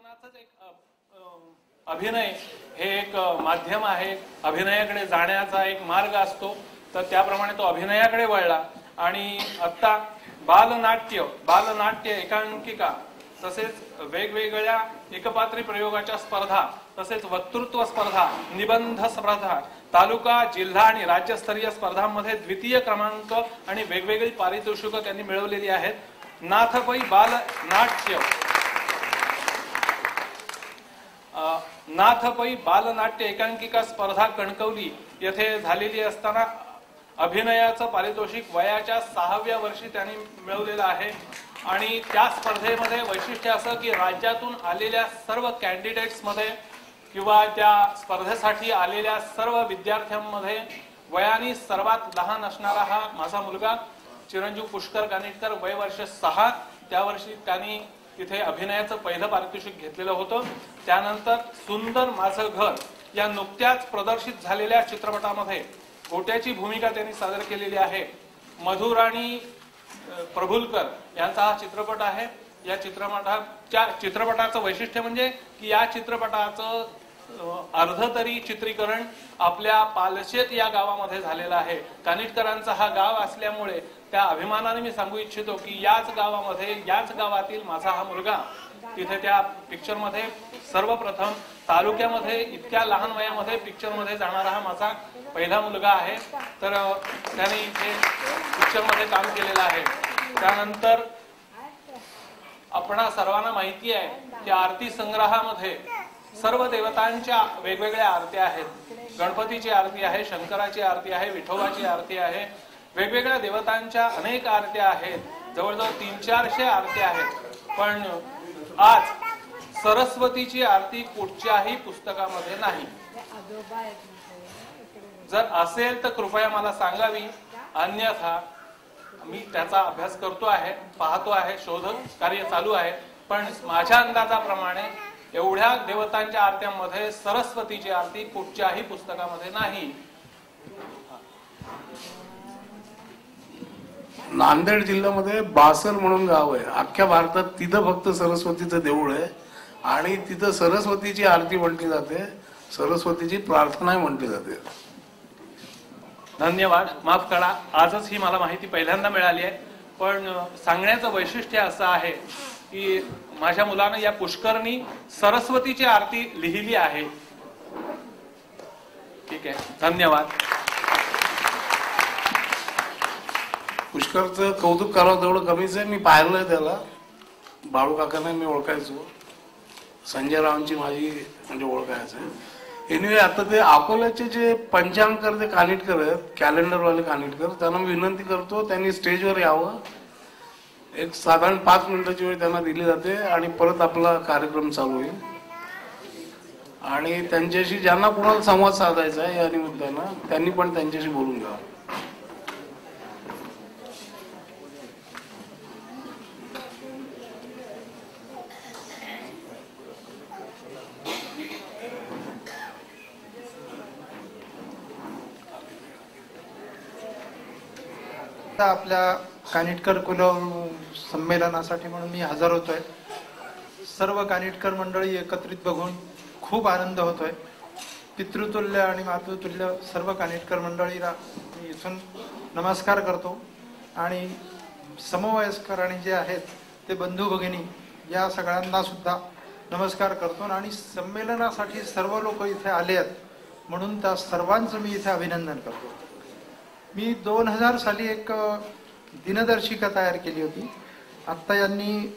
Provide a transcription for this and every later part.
जीवनाचंच एक अभिनय हे एक माध्यम आहे, अभिनयाकडे जाण्याचा एक मार्ग असतो, तर त्याप्रमाणे तो अभिनयाकडे वळला आणि आता बालनाट्य एकांकिका तसेच वेगवेगळ्या एकपात्री प्रयोगाच्या स्पर्धा तसेच वक्तृत्व स्पर्धा, निबंध स्पर्धा, तालुका, जिल्हा आणि राज्यस्तरीय स्पर्धांमध्ये द्वितीय क्रमांक आणि वेगवेगळी पारितोषिकं त्यांनी मिळवलेली आहेत. नाथपै बालनाट्य एकांकिका स्पर्धा कणकवली येथे झालेली असताना अभिनयाचं पारितोषिक वयाच्या 6व्या वर्षी त्यांनी मिळवलेलं आहे. आणि त्या स्पर्धेमध्ये वैशिष्ट्य असं की राज्यातून आलेल्या सर्व कॅन्डिडेट्स मध्ये किंवा त्या स्पर्धेसाठी आलेल्या सर्व विद्यार्थ्यांमध्ये वयाने सर्वात लहान असणारा हा माझा मुलगा चिरंजीव पुष्कर कानिटकर, वय वर्ष 6. त्या वर्षी त्यांनी तिथे अभिनयाचं पहिलं पारितोषिक घेतलेलं होतं. त्यानंतर सुंदर माझं घर या नुकत्याच प्रदर्शित झालेल्या चित्रपटामध्ये गोट्याची भूमिका त्यांनी सादर केलेली आहे. मधुराणी प्रभुलकर यांचा हा चित्रपट आहे. या चित्रपटाचं वैशिष्ट्य म्हणजे की या चित्रपटाचं अर्ध तरी चित्रीकरण आपल्या पालशेत या गावामध्ये झालेलं आहे. कानिटकरांचा हा गाव असल्यामुळे त्या अभिमानाने मी सांगू इच्छितो की याच गावातील माझा हा मुलगा तिथे त्या पिक्चर मध्ये सर्वप्रथम तालुक्यामध्ये इतक्या लहान वयामध्ये पिक्चर मध्ये जाणारा हा माझा पहिला मुलगा आहे. तर त्याने इथे पिक्चर मध्ये काम केलेलं आहे. त्यानंतर आपणा सर्वांना माहिती आहे की आरती संग्रहामध्ये सर्व देवतांच्या वेगवेगळ्या आरत्या आहेत. गणपतीची आरती आहे, शंकराची आरती आहे, विठोबाची आरती आहे, वेगवेगळ्या देवतांच्या अनेक आरत्या आहेत. जवळजवळ 300-400 आरत्या आहेत. पण आज सरस्वतीची आरती कुठच्याही पुस्तकामध्ये नाही. जर असेल तर कृपया मला सांगावी, अन्यथा मी त्याचा अभ्यास करतो आहे, पाहतो आहे, शोध कार्य चालू आहे. पण माझ्या अंदाजाप्रमाणे एवढ्या देवतांच्या आरत्यांमध्ये सरस्वतीची आरती कुठच्याही पुस्तकामध्ये नाही. नांदेड जिल्ह्यामध्ये बासर म्हणून गाव आहे. अख्ख्या भारतात तिथं फक्त सरस्वतीचं देऊळ आहे आणि तिथं सरस्वतीची आरती म्हटली जाते, सरस्वतीची प्रार्थना म्हटली जाते. धन्यवाद. माफ करा, आजच ही मला माहिती पहिल्यांदा मिळाली आहे. पण सांगण्याचं वैशिष्ट्य असं आहे की माझ्या मुलानं या पुष्करनी सरस्वतीची आरती लिहिली आहे. ठीक आहे, धन्यवाद. पुष्करचं कौतुक करावं तेवढं कमीच आहे. मी पाहिलंय त्याला, बाळू काकांना मी ओळखायचो, संजय रावांची माझी म्हणजे ओळखायचं. एनिवे आता ते अकोल्याचे जे पंचांगकर ते कानिटकर आहेत, कॅलेंडरवाले कानिटकर, त्यांना मी विनंती करतो त्यांनी स्टेजवर यावं. एक साधारण 5 मिनिटाची वेळ त्यांना दिली जाते आणि परत आपला कार्यक्रम चालू होईल. आणि त्यांच्याशी ज्यांना कोणाला संवाद साधायचा आहे या निमित्तानं त्यांनी पण त्यांच्याशी बोलून घ्यावं. आपल्या कानिटकर कुल संमेलनासाठी म्हणून मी हजर होतोय. सर्व कानिटकर मंडळी एकत्रित बघून खूप आनंद होतोय. पितृतुल्य आणि मातृतुल्य सर्व कानिटकर मंडळीला मी इथून नमस्कार करतो आणि समवयस्कर आणि जे आहेत ते बंधू भगिनी या सगळ्यांना सुद्धा नमस्कार करतो. आणि संमेलनासाठी सर्व लोक इथे आले आहेत म्हणून त्या सर्वांचं मी इथे अभिनंदन करतो. मी 2000 साली एक दिनदर्शिका तयार केली होती. आत्ता यांनी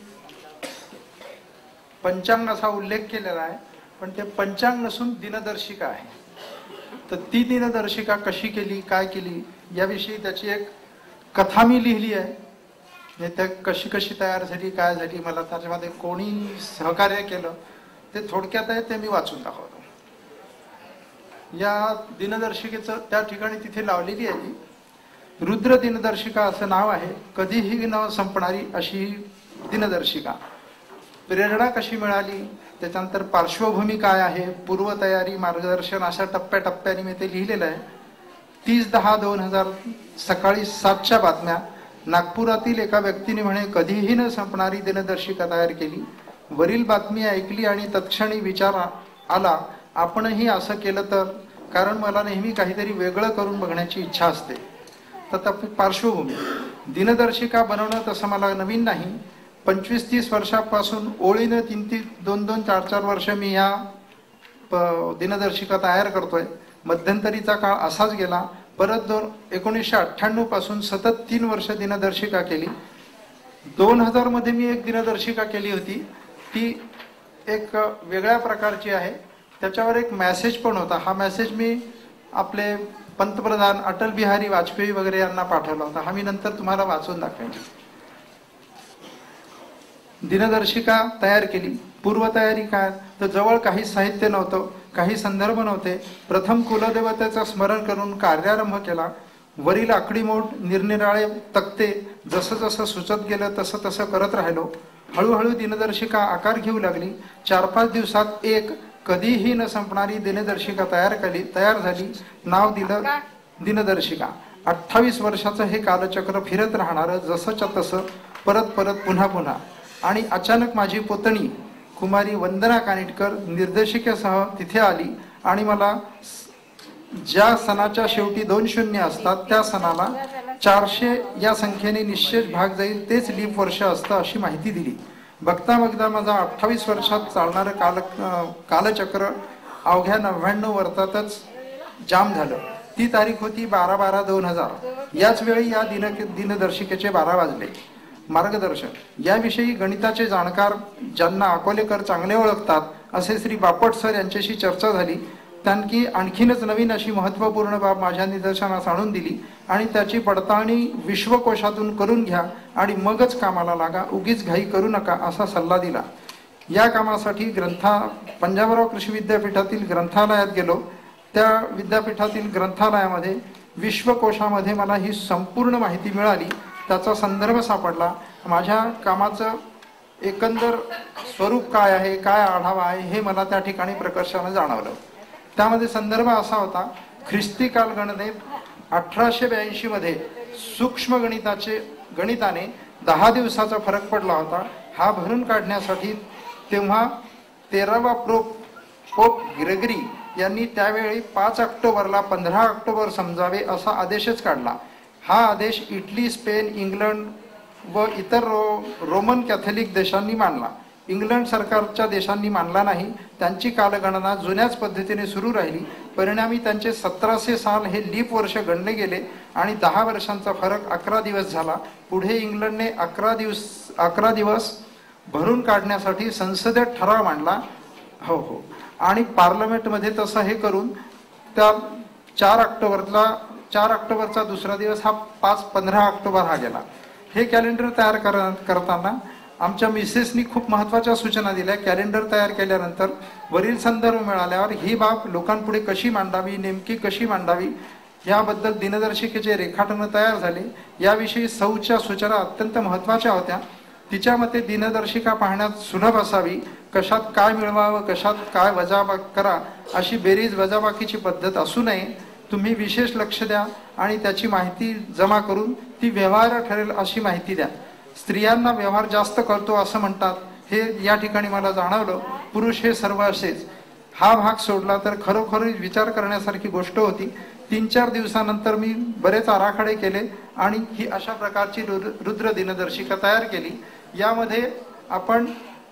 पंचांग असा उल्लेख केलेला आहे, पण ते पंचांग नसून दिनदर्शिका आहे. तर ती दिनदर्शिका कशी केली, काय केली याविषयी त्याची एक कथा मी लिहिली आहे. त्या कशी कशी तयार झाली, काय झाली, मला त्याच्यामध्ये कोणी सहकार्य केलं ते थोडक्यात आहे, ते मी वाचून दाखवतो. या दिनदर्शिकेचं त्या ठिकाणी तिथे लावलेली आहे ती रुद्र दिनदर्शिका असं नाव आहे. कधीही न संपणारी अशी दिनदर्शिका. प्रेरणा कशी मिळाली, त्याच्यानंतर पार्श्वभूमी काय आहे, पूर्वतयारी, मार्गदर्शन अशा टप्प्याटप्प्याने मी ते लिहिलेलं आहे. 30/10/2000 सकाळी 7च्या बातम्या. नागपुरातील एका व्यक्तीने म्हणे कधीही न संपणारी दिनदर्शिका तयार केली. वरील बातमी ऐकली आणि तत्क्षणी विचार आला, आपणही असं केलं तर, कारण मला नेहमी काहीतरी वेगळं करून बघण्याची इच्छा असते. तथापि पार्श्वभूमी, दिनदर्शिका बनवणं तसं मला नवीन नाही. 25-30 वर्षापासून ओळीनं 2-2, 4-4 वर्ष मी या दिनदर्शिका तयार करतोय. मध्यंतरीचा काळ असाच गेला. परत 1998 पासून सतत 3 वर्ष दिनदर्शिका केली. 2000 मध्ये मी एक दिनदर्शिका केली होती. ती एक वेगळ्या प्रकारची आहे. त्याच्यावर एक मेसेज पण होता. हा मेसेज मी आपले पंतप्रधान अटल बिहारी वाजपेयी वगैरे यांना पाठवला होता. हा मी नंतर तुम्हाला वाचून दाखवेन. दिनदर्शिका तयार केली. पूर्वतयारी काय, तर जवळ काही साहित्य नव्हतं, काही संदर्भ नव्हते. प्रथम कुलदेवतेचं स्मरण करून कार्यारंभ केला. वरील आकडेमोड, निरनिराळे तक्ते जसं जसं सुचत गेलं तसं तसं करत राहिलो. हळूहळू दिनदर्शिका आकार घेऊ लागली. 4-5 दिवसात एक कधीही न संपणारी दिनदर्शिका तयार झाली. नाव दिलं दिनदर्शिका. 28 वर्षाचं हे कालचक्र फिरत राहणारं, जसंच्या तसं परत परत पुन्हा पुन्हा. आणि अचानक माझी पुतणी कुमारी वंदना कानिटकर निर्देशिकेसह तिथे आली आणि मला ज्या सणाच्या शेवटी 2 शून्य असतात त्या सणाला 400 या संख्येने निश्चित भाग जाईल, तेच लीप वर्ष असतं अशी माहिती दिली. बघता बघता माझा 28 वर्षात चालणारं कालचक्र अवघ्या 99 वर्षातच जाम झालं. ती तारीख होती 12/12/2000. याच वेळी या दिनदर्शिकेचे 12 वाजले. मार्गदर्शन, याविषयी गणिताचे जाणकार, ज्यांना अकोलेकर चांगले ओळखतात असे श्री बापट सर यांच्याशी चर्चा झाली. त्यांनी आणखीनच नवीन अशी महत्त्वपूर्ण बाब माझ्या निदर्शनास आणून दिली आणि त्याची पडताळणी विश्वकोशातून करून घ्या आणि मगच कामाला लागा, उगीच घाई करू नका असा सल्ला दिला. या कामासाठी पंजाबराव कृषी विद्यापीठातील ग्रंथालयात गेलो. त्या विद्यापीठातील ग्रंथालयामध्ये विश्वकोशामध्ये मला ही संपूर्ण माहिती मिळाली. त्याचा संदर्भ सापडला. माझ्या कामाचं एकंदर स्वरूप काय आहे, काय आढावा आहे हे मला त्या ठिकाणी प्रकर्षाने जाणवलं. त्यामध्ये संदर्भ असा होता, ख्रिस्ती कालगणनेत 1882 मध्ये सूक्ष्म गणिताने 10 दिवसाचा फरक पडला होता. हा भरून काढण्यासाठी तेव्हा 13वा पोप ग्रेगरी यांनी त्यावेळी 5 ऑक्टोबरला 15 ऑक्टोबर समजावे असा आदेशच काढला. हा आदेश इटली, स्पेन, इंग्लंड व इतर रोमन कॅथोलिक देशांनी मानला. इंग्लंड सरकारच्या देशांनी मानला नाही. त्यांची कालगणना जुन्याच पद्धतीने सुरू राहिली. परिणामी त्यांचे 1700 साल हे लीप वर्ष गणले गेले आणि 10 वर्षांचा फरक 11 दिवस झाला. पुढे इंग्लंडने 11 दिवस भरून काढण्यासाठी संसदेत ठराव मांडला. हो आणि पार्लमेंटमध्ये तसं हे करून त्या 4 ऑक्टोबरचा दुसरा दिवस हा 15 ऑक्टोबर हा गेला. हे कॅलेंडर तयार करताना आमच्या मिसेसनी खूप महत्त्वाच्या सूचना दिल्या. कॅलेंडर तयार केल्यानंतर वरील संदर्भ मिळाल्यावर ही बाब लोकांपुढे कशी मांडावी, नेमकी कशी मांडावी याबद्दल दिनदर्शिकेचे रेखाटन तयार झाले. याविषयी सौच्या सूचना अत्यंत महत्त्वाच्या होत्या. तिच्या मते दिनदर्शिका पाहण्यात सुलभ असावी, कशात काय मिळवावं, कशात काय वजाबाकी करा अशी बेरीज वजाबाकीची पद्धत असू नये. तुम्ही विशेष लक्ष द्या आणि त्याची माहिती जमा करून ती व्यवहार्य ठरेल अशी माहिती द्या. स्त्रियांना व्यवहार जास्त करतो असं म्हणतात, हे या ठिकाणी मला जाणवलं. पुरुष हे सर्व असेच. हा भाग सोडला तर खरोखर विचार करण्यासारखी गोष्ट होती. 3-4 दिवसानंतर मी बरेच आराखडे केले आणि ही अशा प्रकारची रुद्र दिनदर्शिका तयार केली. यामध्ये आपण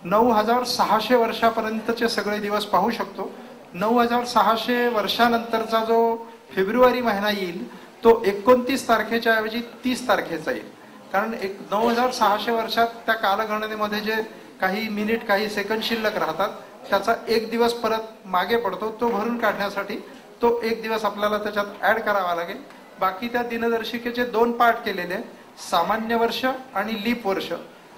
9600 वर्षापर्यंतचे सगळे दिवस पाहू शकतो. 9600 वर्षानंतरचा जो फेब्रुवारी महिना येईल तो 29 तारखेच्या ऐवजी 30 तारखेचा येईल. कारण 9600 वर्षात त्या कालगणनेमध्ये जे काही मिनिट, काही सेकंद शिल्लक राहतात त्याचा 1 दिवस परत मागे पडतो. तो भरून काढण्यासाठी तो 1 दिवस आपल्याला त्याच्यात ऍड करावा लागेल. बाकी त्या दिनदर्शिकेचे 2 पार्ट केलेले, सामान्य वर्ष आणि लीप वर्ष.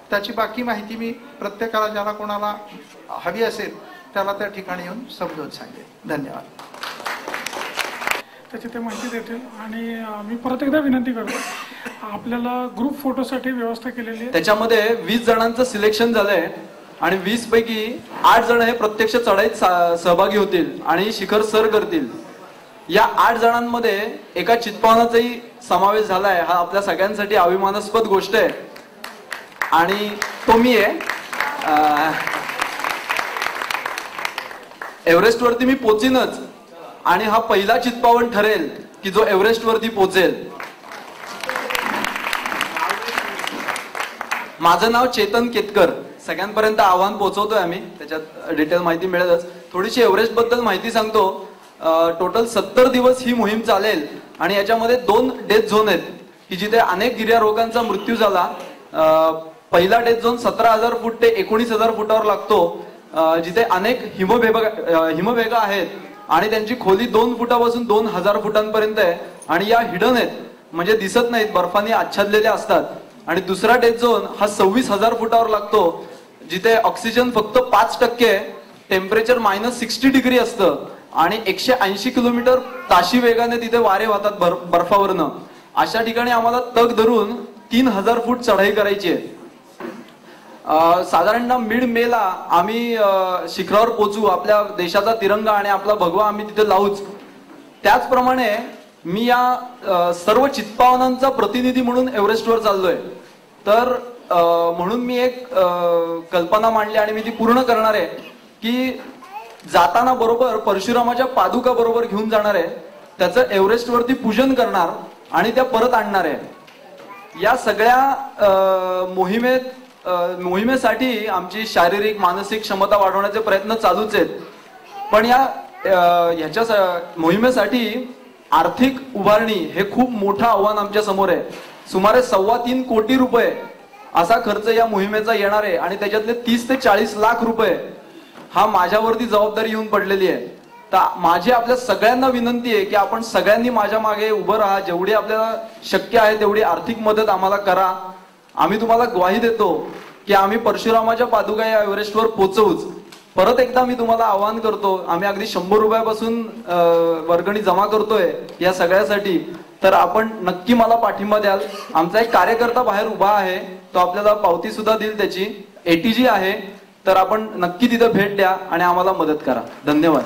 त्याची बाकी माहिती मी प्रत्येकाला ज्याला कोणाला हवी असेल त्याला त्या ठिकाणी येऊन समजून सांगेल. धन्यवाद. त्याची ते माहिती देतील. आणि मी परत एकदा विनंती करतो, आपल्याला ग्रुप फोटोसाठी व्यवस्था केलेली आहे. त्याच्यामध्ये 20 जणांचं सिलेक्शन झालंय आणि 20 पैकी 8 जण हे प्रत्यक्ष चढाईत सहभागी होतील आणि शिखर सर करतील. या 8 जणांमध्ये एका चितपावनाचाही समावेश झालाय. हा आपल्या सगळ्यांसाठी अभिमानास्पद गोष्ट आहे आणि तो मी आहे. एव्हरेस्टवरती मी पोचीनच आणि हा पहिला चित्पावन ठरेल की जो एव्हरेस्टवरती पोचेल. माझं नाव चेतन केतकर. सगळ्यांपर्यंत आव्हान पोहोचवतोय आम्ही, त्याच्यात डिटेल माहिती मिळेलच. थोडीशी एव्हरेस्ट बद्दल माहिती सांगतो. टोटल 70 दिवस ही मोहीम चालेल आणि याच्यामध्ये 2 डेथ झोन आहेत की जिथे अनेक गिर्यारोहकांचा मृत्यू झाला. पहिला डेथ झोन 17,000 फूट ते 19,000 फुटावर लागतो, जिथे अनेक हिमवेगा आहेत आणि त्यांची खोली 2 फुटापासून 2,000 फुटांपर्यंत आहे आणि या हिडन आहेत, म्हणजे दिसत नाहीत, बर्फाने आच्छादलेले असतात. आणि दुसरा डेथ झोन हा 26,000 फुटावर लागतो, जिथे ऑक्सिजन फक्त 5% आहे, टेम्परेचर -60 डिग्री असतं आणि 180 किलोमीटर ताशी वेगाने तिथे वारे वाहतात बर्फावरनं. अशा ठिकाणी आम्हाला तग धरून 3,000 फूट चढाई करायची आहे. साधारणतः मिड मेला आम्ही शिखरावर पोहोचू, आपल्या देशाचा तिरंगा आणि आपला भगवा आम्ही तिथे लावूच. त्याचप्रमाणे मी या सर्व चित्पावनांचा प्रतिनिधी म्हणून एव्हरेस्टवर चाललोय. तर म्हणून मी एक कल्पना मांडली आणि मी ती पूर्ण करणार आहे की जाताना बरोबर परशुरामाच्या पादुका बरोबर घेऊन जाणार आहे, त्याचं एव्हरेस्टवरती पूजन करणार आणि त्या परत आणणार आहे. या सगळ्या मोहिमेसाठी आमची शारीरिक मानसिक क्षमता वाढवण्याचे प्रयत्न चालूच आहेत. पण ह्याच्या मोहिमेसाठी आर्थिक उभारणी हे खूप मोठं आव्हान आमच्या समोर आहे. सुमारे 3.25 कोटी रुपये असा खर्च या मोहिमेचा येणार आहे आणि त्याच्यातले 30 ते 40 लाख रुपये हा माझ्यावरती जबाबदारी येऊन पडलेली आहे. तर माझी आपल्या सगळ्यांना विनंती आहे की आपण सगळ्यांनी माझ्या मागे उभं राहा. जेवढी आपल्याला शक्य आहे तेवढी आर्थिक मदत आम्हाला करा. आम्ही तुम्हाला ग्वाही देतो की आम्ही परशुरामाच्या पादुका या एव्हरेस्टवर पोहोचवूच. परत एकदा मी तुम्हाला आवाहन करतो, आम्ही अगदी 100 रुपयापासून वर्गणी जमा करतोय या सगळ्यासाठी. तर आपण नक्की मला पाठिंबा द्याल. आमचा एक कार्यकर्ता बाहेर उभा आहे, तो आपल्याला पावती सुद्धा देईल, त्याची ATG आहे. तर आपण नक्की तिथे भेट द्या आणि आम्हाला मदत करा. धन्यवाद.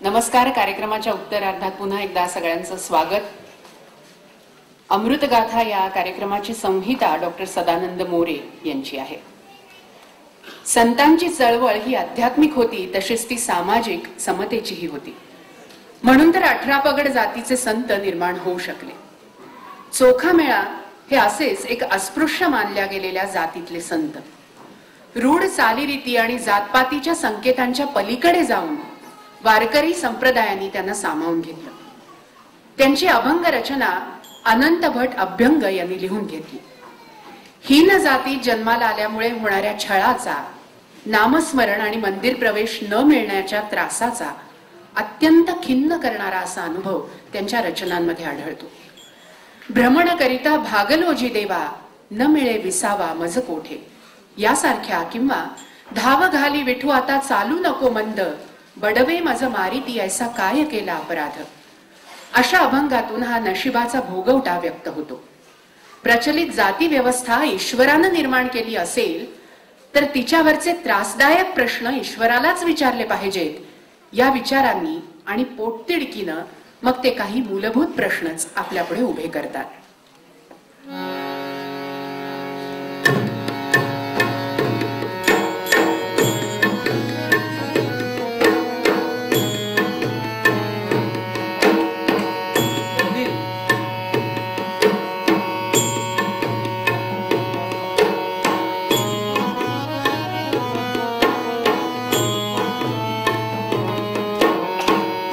नमस्कार. कार्यक्रमाच्या उत्तरार्धात पुन्हा एकदा सगळ्यांचं स्वागत. अमृतगाथा या कार्यक्रमाची संहिता डॉक्टर सदानंद मोरे यांची आहे. संतांची चळवळ ही आध्यात्मिक होती, तशीच ती सामाजिक समतेचीही होती. म्हणून तर 18 पगड जातीचे संत निर्माण होऊ शकले. चोखामेळा हे असेच एक अस्पृश्य मानल्या गेलेल्या जातीतले संत. रूढ चालीरीती आणि जातपातीच्या संकेतांच्या पलीकडे जाऊन वारकरी संप्रदायांनी त्यांना सामावून घेतलं. त्यांची अभंग रचना अनंत भट अभ्यंग यांनी लिहून घेतली. हीन जातीत जन्माला आल्यामुळे होणाऱ्या छळाचा, नामस्मरण आणि मंदिर प्रवेश न मिळण्याच्या त्रासाचा अत्यंत खिन्न करणारा असा अनुभव त्यांच्या रचनांमध्ये आढळतो. भ्रमण करिता भागलोजी देवा, न मिळे विसावा मज कोठे यासारख्या, किंवा धाव घाली विठू आता चालू नको मंद, बडवे मज मारिती ऐसा काय केला अपराध, अशा अभंगातून हा नशिबाचा भोगवटा व्यक्त होतो. प्रचलित जाती व्यवस्था ईश्वरानं निर्माण केली असेल तर तिच्यावरचे त्रासदायक प्रश्न ईश्वरालाच विचारले पाहिजेत. या विचारांनी आणि पोटतिडकीनं मग ते काही मूलभूत प्रश्नच आपल्यापुढे उभे करतात.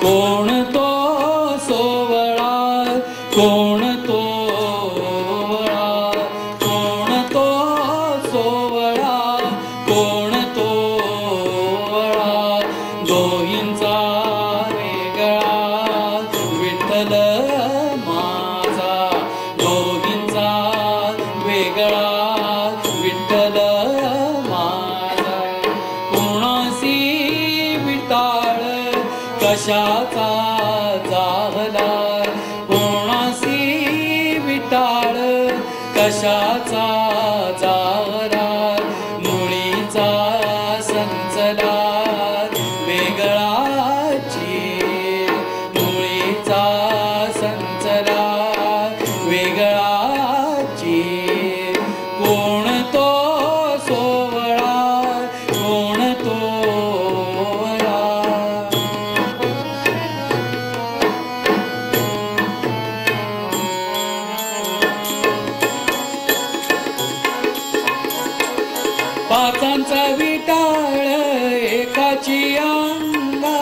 कोण तो सोवळा, कोण तो वळा, कोण तो सोवळा, कोण तो वळा, दोहींचा वेगळा विठ्ठल माझा, दोहींचा वेगळा विठ्ठल माझा, कोणासी विटाळ कशाचा जाहला, कोणासी विटाळ कशाचा जाहला, मुळीचा पाचांचा विटाळ एकाची अंगा,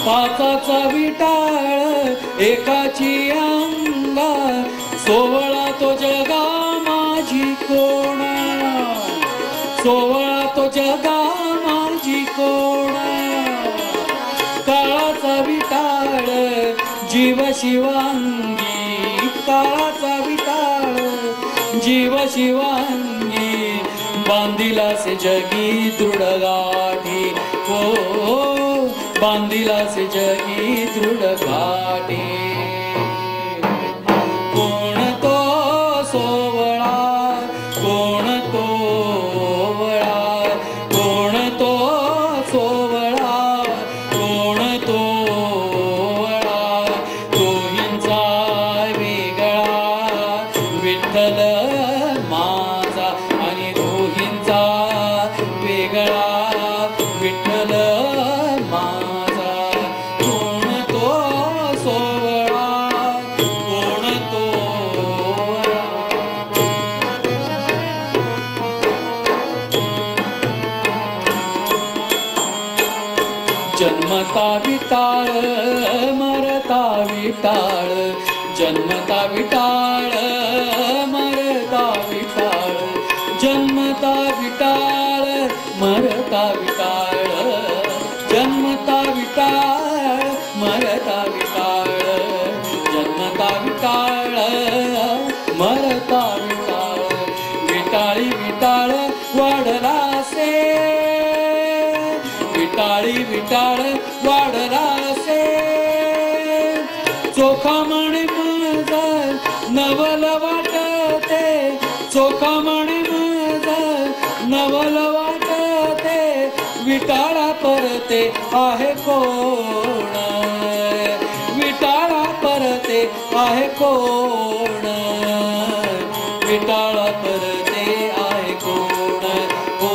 पाचाचा विटाळ एकाची अंगा, सोवळा तो जगा माझी कोण, सोवळा तो जगा माझी कोण, काळाचा विटाळ जीव शिवांगी, काळाचा विटाळ जीव शिवांगी, बांधिला से जगी दृढ गाठी, हो बांधिला से जगी दृढ गाठी. कोण तो सोवळा, कोण तो वळा, कोण तो सोवळा, कोण तो वळा, तोहींचा वेगळा विठ्ठल माझा, आणि दोहींचा वेगळा विठ्ठल माझा. कोण तो सोवळा, कोण तो वळा. जन्मता विटाळ मरता विटाळ, जन्मता विटाळ मरता विटाळ, जन्मता विटाळ मरता विटाळ, जन्मता विटाळ मरता विटाळ, जन्मता विटाळ मरता विटाळ. विटाळी विटाळ वाढला से, विटाळी विटाळ वाढला से, चोखा म्हणे माझा नवल वाटते, चोखा म्हणे माझा नवल वाटते, विटाळा परते आहे कोण, विटाळा परते आहे कोण, विटाळा परते आहे कोण, हो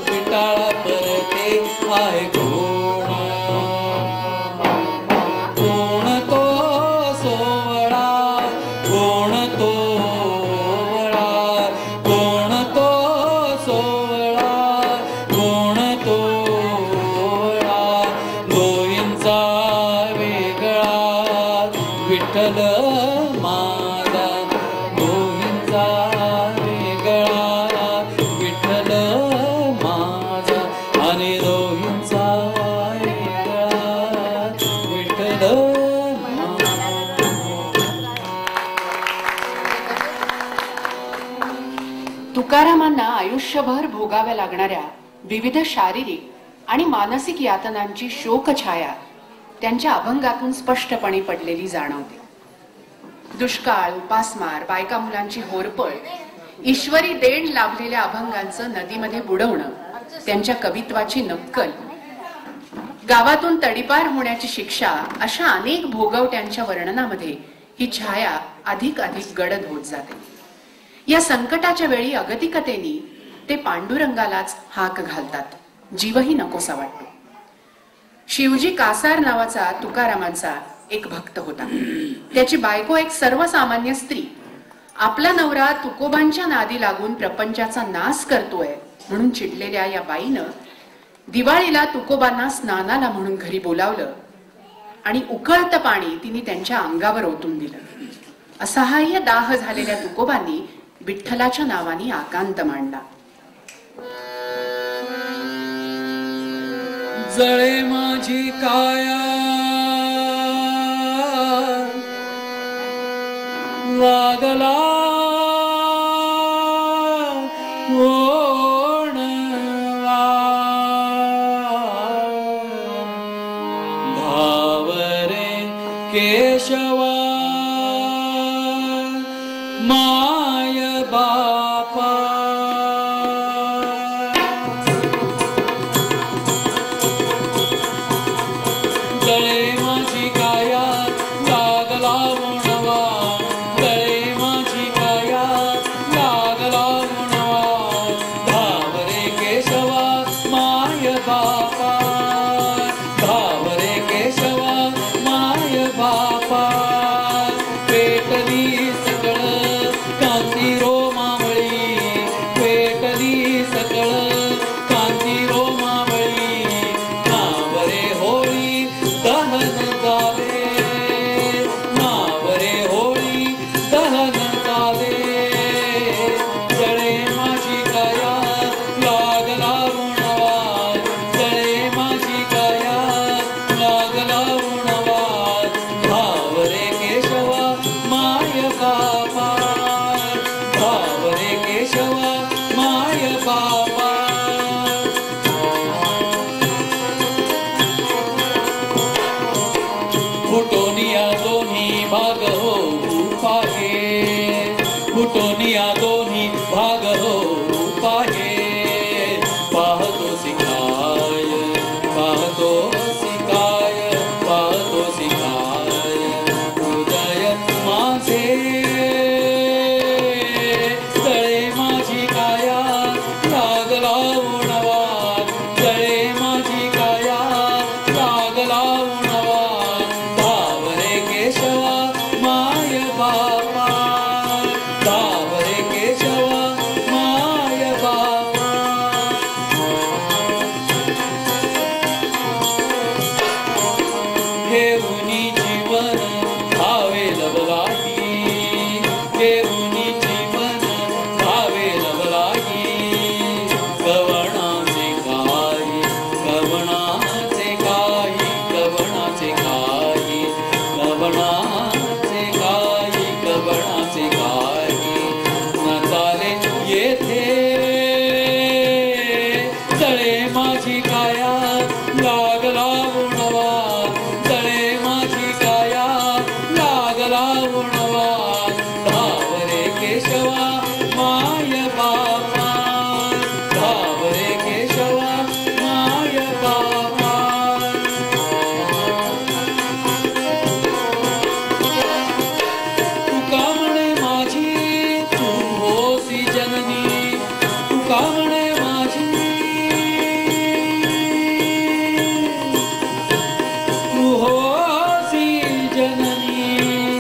विटाळा परते आहे कोण. कोण तो सोवळा, कोण तो वळा, कोण तो सोवळा, कोण तो वळा, दोहींचा वेगळा विठ्ठल माझा, दोहींचा वेगळा विठ्ठल माझा, आणि दोहींचा वेगळा विठ्ठल माझा. तुकारामांना आयुष्यभर भोगाव्या लागणाऱ्या विविध शारीरिक आणि मानसिक यातनांची शोकछाया त्यांच्या अभंगातून स्पष्टपणे पडलेली जाणवते. दुष्काळ, उपासमार, बायका मुलांची होरपळ, ईश्वरी देण लाभलेल्या अभंगांचं नदीमध्ये बुडवणं त्यांच्या कवित्वाची नक्कल, गावातून तडीपार होण्याची शिक्षा, अशा अनेक भोगवट्यांच्या वर्णनामध्ये ही छाया अधिक गडद होत जाते. या संकटाच्या वेळी अगतिकतेने ते पांडुरंगालाच हाक घालतात, जीवही नकोसा वाटतो. शिवजी कासार नावाचा तुकारामांचा एक भक्त होता. त्याची बायको एक सर्वसामान्य स्त्री. आपला नवरा तुकोबांच्या नादी लागून प्रपंचाचा नाश करतोय म्हणून चिडलेल्या या बाईनं दिवाळीला तुकोबांना स्नानाला म्हणून घरी बोलावलं आणि उकळतं पाणी तिने त्यांच्या अंगावर ओतून दिलं. असहाय्य दाह झालेल्या तुकोबांनी विठ्ठलाच्या नावाने आकांत मांडला. जळे माझी काया लागला ओणवा, धावरे केशवा माय बापा. जळे माझी काया लागला ओणवा, जळे माझी काया लागला ओणवा, धावरे केशवा माय बापा, धावरे केशवा माय बापा. होळी सकळ कांती रोमावळी नावरे होळी दहन झाले नावरे होळी दहन झाले जळे माझी काया लागला उणवा जळे माझी काया लागला उणवा भावरे केशवा माय बाबा भावरे केशवा माय बाबा फुटोनिया दोन्ही भाग हो पाहे फुटोनिया दोन्ही भाग हो पाहे पाहतो सिकाय पाहतो सिकाय पाहतो सिकाय उदय माझे तळे माझी काया लागला उणवा तळे माझी काया लागला उणवा भावरे केशवा माय बाबा भावरे केशवा माय बाबा घेऊनी जीवन भावे लवलाही घेऊनी जीवन भावे लवलाही कवणाचे काही कवणाचे काही कवणाचे काही कवणाचे काही कवणाचे काही न चाले येथे तळे माझी काया लागला उणवा तळे माझी काया लागला उणवा भावरे केशवा माय बाबा भावरे केशवा माय बाबा तुका म्हणे माझी तू होसी जननी तुका म्हणे माझी तू होसी जननी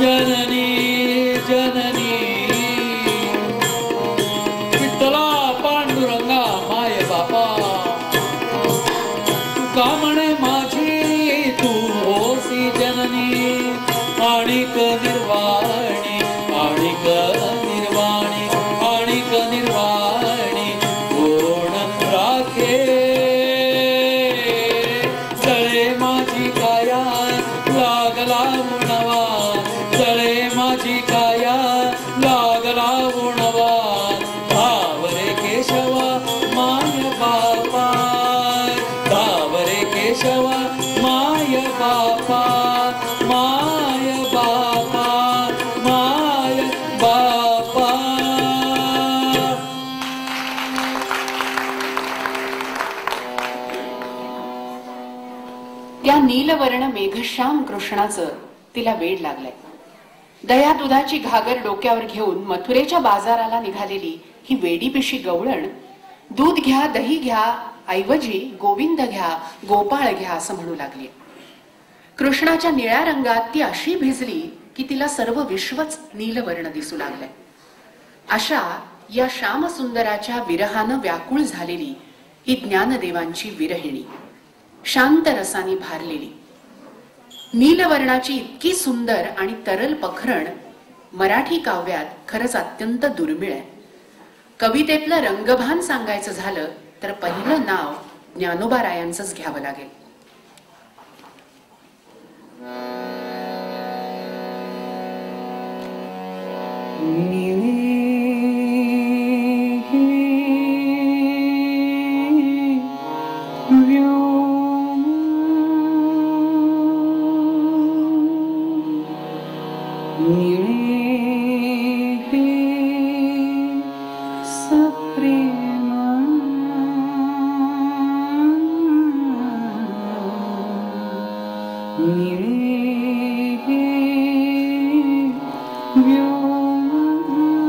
जननी जननी विठ्ठला पांडुरंगा माय बापा तुका म्हणे माझी तू होसी जननी आणिक निर्वाणी आणिक निर्वाणी आणिक निर्वाणी कोण राखे तळे माझी काया लागला उणवा तळे माझी काया लागला उणवा भावरे केशवा माय बापा भावरे केशवा माय बापा माय बापा माय बापा त्या नीलवर्ण मेघश्याम कृष्णाचं तिला वेड लागलंय. दया दुधाची घागर डोक्यावर घेऊन मथुरेच्या बाजाराला निघालेली ही वेडीपिशी गवळण दूध घ्या दही घ्या ऐवजी गोविंद घ्या गोपाळ घ्या असं म्हणू लागली. कृष्णाच्या निळ्या रंगात ती अशी भिजली की तिला सर्व विश्वच नीलवर्ण दिसू लागलंय. अशा या श्यामसुंदराच्या विरहानं व्याकुळ झालेली ही ज्ञानदेवांची विरहिणी शांत रसाने भारलेली नीलवर्णाची इतकी सुंदर आणि तरल पखरण मराठी काव्यात खरंच अत्यंत दुर्मिळ आहे. कवितेतलं रंगभान सांगायचं झालं तर पहिलं नाव ज्ञानोबारायांचंच घ्यावं लागेल. व्योम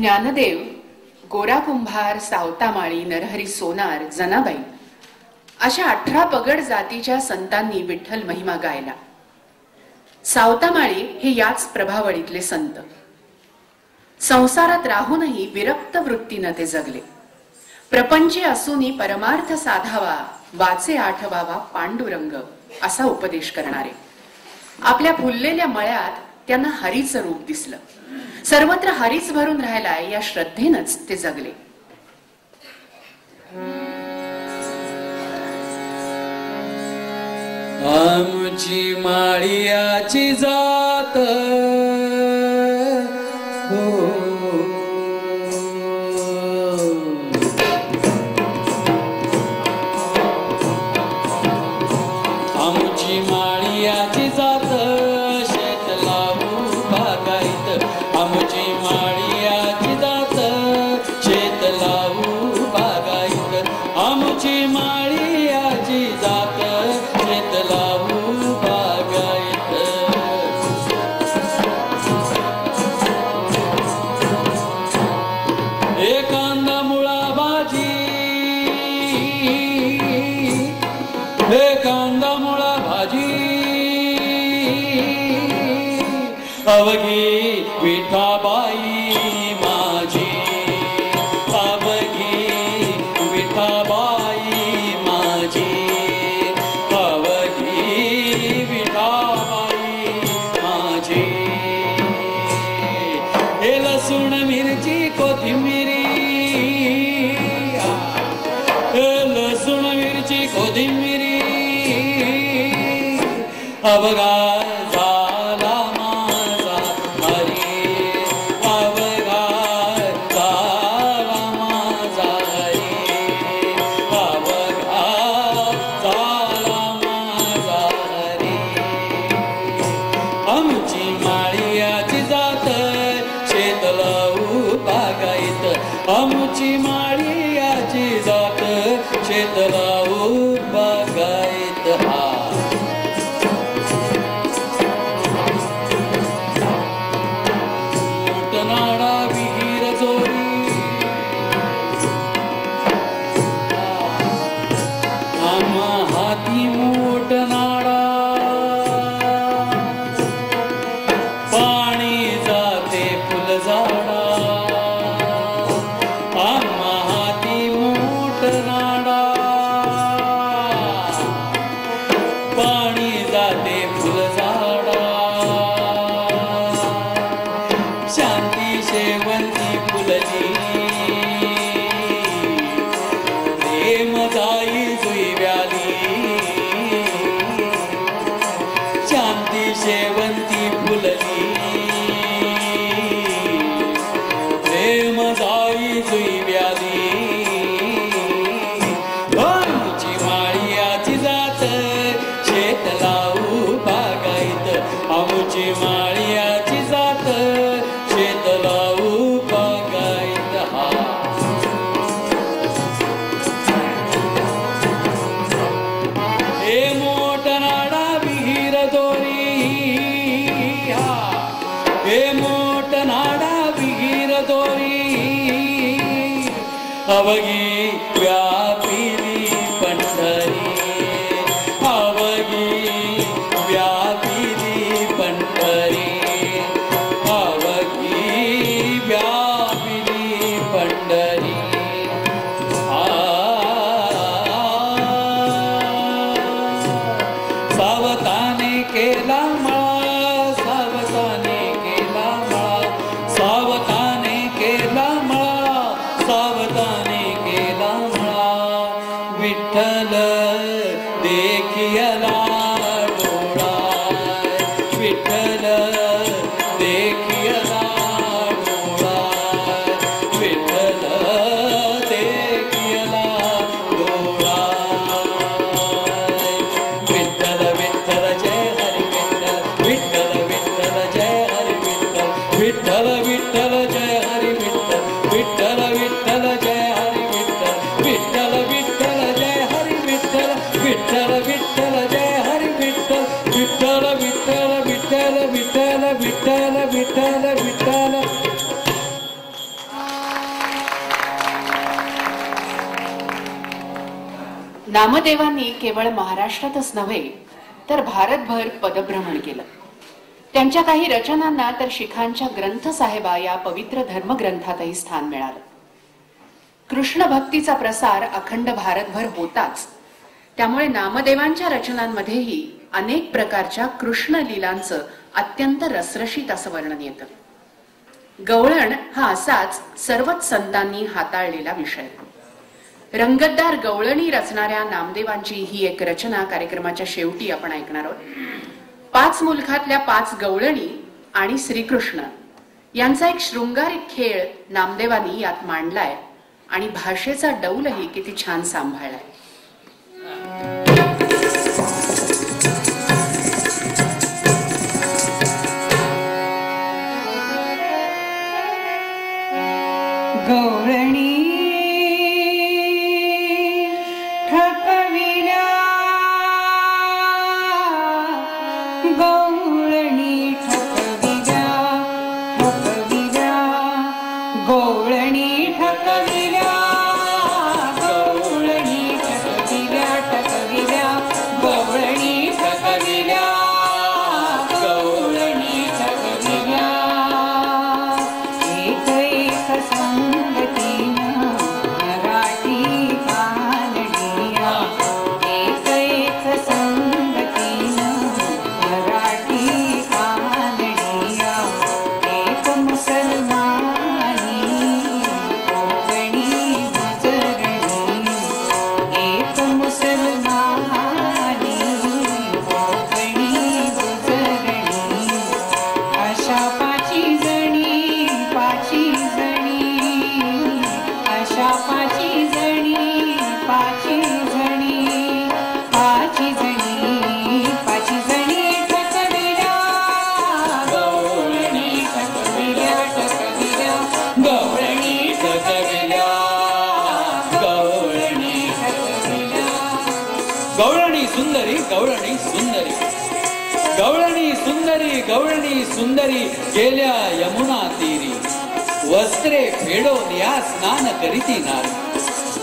ज्ञानदेव, गोरा कुंभार, सावतामाळी, नरहरी सोनार, जनाबाई अशा 18 पगड जातीच्या संतांनी विठ्ठल महिमा गायला. सावतामाळी हे याच प्रभावळीतले संत. संसारात राहूनही विरक्त वृत्तीनं ते जगले. प्रपंची असूनी परमार्थ साधावा, वाचे आठवावा पांडुरंग असा उपदेश करणारे. आपल्या फुललेल्या मळ्यात त्यांना हरीचं रूप दिसलं. सर्वत्र हरीच भरून राहिलाय या श्रद्धेनंच ते जगले. आमची माळियाची जात हो, आमची माळियाची जात शेत लावू बागायत. आमची माळियाची जात शेत लावू बागायत. आमची माळियाची जात शेत लावू बागायत. एकांदा मुळा भाजी, एकांदा मुळा भाजी अवघी विठाबाई माझी. अवघी विठाबाई माझी. अवघी विठाबाई माझी. हे लसूण मिरची कोथिंबिरी, हे लसूण मिरची कोथिंबिरी अवघा झाला माझा हरी. अवघा झाला माझा हरी. अवघा झाला माझा हरी. आमची माळियाची जात शेत लावू बागायत. आमची माळियाची जात शेत लावू बागायत. हा मोठनाडा विहीर जोरी, आम्हा हाती मोठनाडा. पाणी जाते फुलझाडा. आम्हा हाती मोठनाडा. पाणी जाते फुलझाडा. शांती शेवंती फुलली प्रेम जाई जुई व्याली. शांती शेवंती फुलली प्रेम जाई जुई व्याली. आमची माळियाची जात शेत लावू बागायत. आमची माळियाची जात शेत लावू बागायत. हा हे मोठनाडा विहीर दोरी. हा हे मोठनाडा विहीर दोरी अवघी व्यापिली पंढरी. अवघी व्यापिली पंढरी. अवघी व्यापिली पंढरी. सावताने केला मळा, सावताने केला मळा. सावताने केला मळा, सावताने केला मळा. विठ्ठल देखियला डोळा. विठ्ठल देखियला डोळा. विठ्ठल देखियला डोळा. विठ्ठल विठ्ठल जय हरी विठ्ठल. विठ्ठल विठ्ठल जय हरी विठ्ठल. विठ्ठल विठ्ठल जय हरी विठ्ठल. विठ्ठल विठ्ठल जय हरी विठ्ठल. विठ्ठल विठ्ठल जय हरी विठ्ठल. विठ्ठल विठ्ठल जय हरी विठ्ठल. विठ्ठल विठ्ठल विठ्ठल विठ्ठल विठ्ठल विठ्ठल विठ्ठल. नामदेवांनी केवळ महाराष्ट्रातच नव्हे तर भारतभर पदभ्रमण केलं. त्यांच्या काही रचनांना तर शिखांच्या ग्रंथ साहेबा या पवित्र धर्मग्रंथातही स्थान मिळालं. कृष्ण भक्तीचा प्रसार अखंड भारतभर होताच, त्यामुळे नामदेवांच्या रचनांमध्येही अनेक प्रकारच्या कृष्ण लीलांचं अत्यंत रसरशीत असं वर्णन येतं. गवळण हा असाच सर्वच संतांनी हाताळलेला विषय. रंगतदार गवळणी रचणाऱ्या नामदेवांची ही एक रचना कार्यक्रमाच्या शेवटी आपण ऐकणार आहोत. 5 मुलखातल्या 5 गवळणी आणि श्रीकृष्ण यांचा एक शृंगारिक खेळ नामदेवांनी यात मांडलाय आणि भाषेचा डौलही किती छान सांभाळलाय. गवळणी ठकविल्या, गवळणी ठकविल्या, ठकविल्या, गवळणी ठकविल्या, गवळणी ठकविल्या, ठकविल्या, गवळणी ठकविल्या, गवळणी ठकविल्या. एक एक संगतीनं मराठी कानडिया, एक एक संगतीनं मराठी कानडिया. एक मुसलमानी कोकणी गुजरणी, एक मुसलमानी कोकणी गुजरणी. अशा पाची जणी, पाची जणी, अशा पाची जणी, पाची जणी, पाची जणी, पाची जणी ठकविल्या, गवळणी ठकविल्या, ठकविल्या, गवळणी ठकविल्या, गवळणी ठकविल्या. गवळणी सुंदरी, गवळणी सुंदरी, गवळणी सुंदरी, गवळणी सुंदरी गेल्या यमुना तीरी. वस्त्रे फेडोनिया स्नान करीती नारी,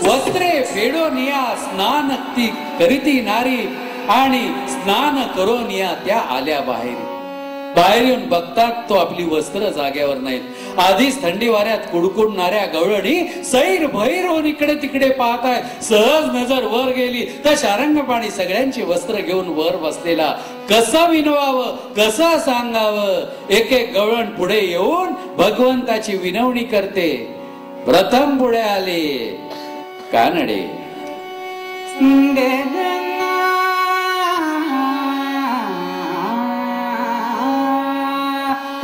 वस्त्रे फेडोनिया स्नान ती करीती नारी. आणि स्नान करोनिया त्या आल्या बाहेर. बाहेर येऊन बघतात तो आपली वस्त्र जाग्यावर नाहीत. आधीच थंडी वाऱ्यात कुडकुडणाऱ्या गवळणी सैर भैर होऊन इकडे तिकडे पाहताय. सहज नजर वर गेली तर शारंगपाणी सगळ्यांची वस्त्र घेऊन वर बसलेला. कसं विनवावं, कसं सांगावं. एक एक गवळण पुढे येऊन भगवंताची विनवणी करते. प्रथम पुढे आले कानडे.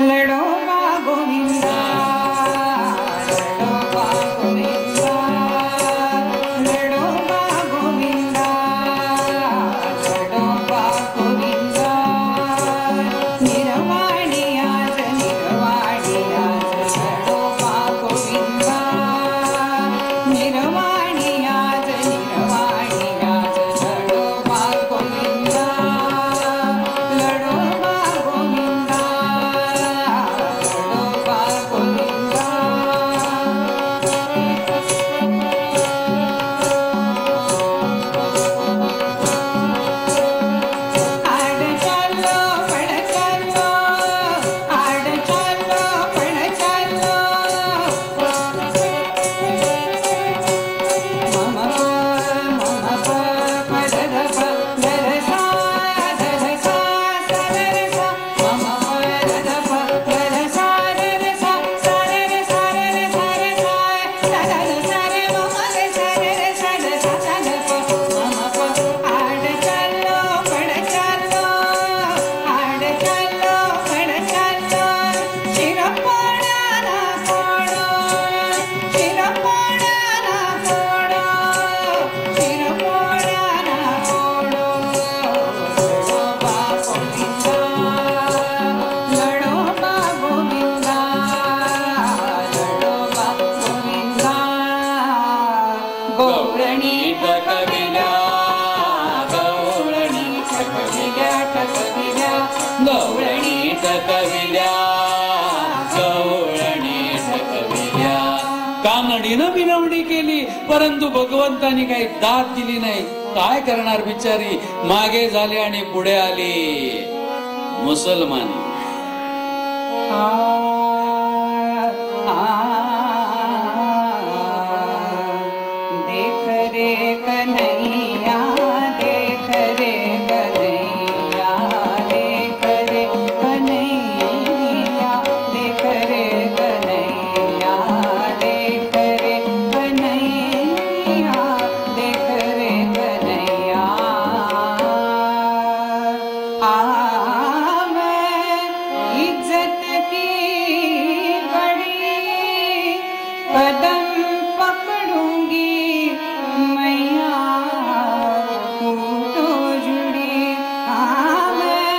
लडोबा गोविंदा, लडोबा गोविंदा, लडोबा गोविंदा, लडोबा गोविंदा. निर्वाणी आज, निर्वाणी आज, लडोबा गोविंदा. निर्वाणी आज, निर्वाणी आज, लडोबा गोविंदा, लडोबा गोविंदा, लडोबा गोविंदा. आड चालो पण चालो, आड चालो पण चालो. मम मम पदधप दरसा, दरसा सरसा. मम पदधप दरसा, दरसा सरसा, सरसा रसा. सरसा रे मम रे सरसा रसा सरप. मम आड चालो पण चालो, आड चालो पण चालो. शिरपोळ्याला फोडो, शिरपोळ्याला फोडो, शिरपोळ्याला फोडो. लडोबा गोविंदा, लडोबा गोविंदा, लडोबा गोविंदा. गवळणी ठकविल्या, गवळणी ठकविल्या, ठकविल्या, गवळणी ठकविल्या, गवळणी ठकविल्या. कानडीनं विनवणी केली परंतु भगवंतानी काही दाद दिली नाही. काय करणार बिचारी, मागे झाली आणि पुढे आली मुसलमानी. देख रे कन्हैया, देख रे कन्हैया, देख रे कन्हैया, देख रे कन्हैया, देख रे कन्हैया, देख रे कन्हैया. मैं इज्जत की बड़ी कदम पकड़ूंगी मैया, तू तो जुड़ी. मैं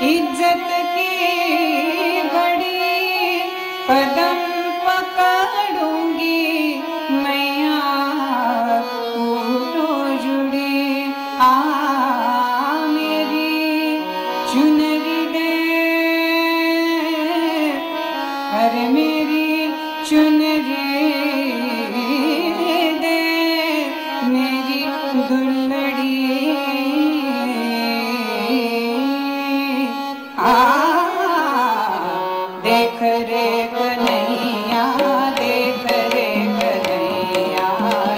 इज्जत की बड़ी कदम पकड़ूंगी मैया, तू तो जुड़ी. मेरी चुनरी दे, अरे मेरी चुनरी दे, मेरी दुल्हड़ी. देख रे कन्हैया, देख रे कन्हैया,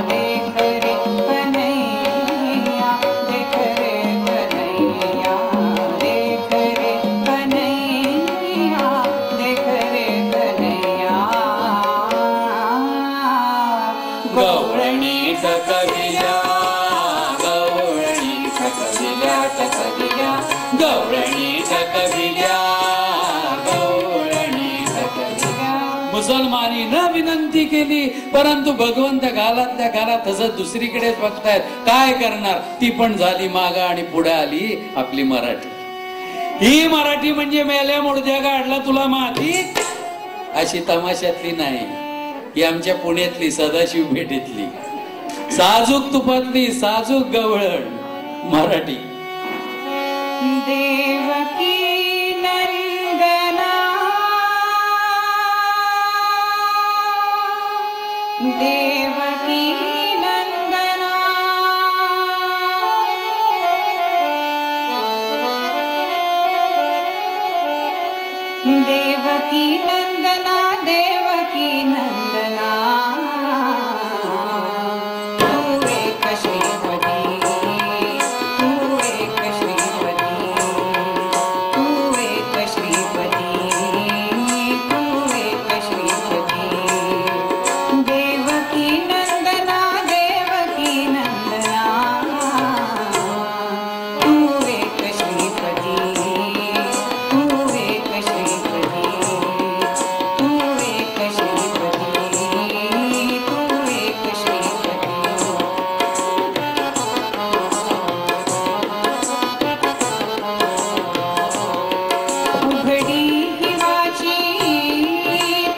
देख रे कन्हैया, देख रे कन्हैया, देख रे कन्हैया, देख रे कन्हैया. गवळणी टकविल्या, गवळणी टकविल्या, टकविल्या, गवळणी टकविल्या, गवळणी टकविल्या. मुसलमानीनं विनंती केली, परंतु भगवंत घालातल्या घालात तसं दुसरीकडेच बघतायत. काय करणार, ती पण झाली माग आणि पुढे आली आपली मराठी. ही मराठी म्हणजे मेल्या मुडद्या गाडला तुला माती अशी तमाशातली नाही, ही आमच्या पुण्यातली सदाशिव पेठेतली साजूक तुपातली साजूक गवळण मराठी. देवकी नंदना, देवकी नंदना, देवकी नंदना, देवकी नंदना. तू एक श्रीपती, तू एक श्रीपती, तू एक श्रीपती, तू एक श्रीपती. देवकी नंदना, देवकी नंदना, तू एक श्रीपती, तू एक श्रीपती, तू एक श्रीपती, तू एक श्रीपती. उघडी हिवाची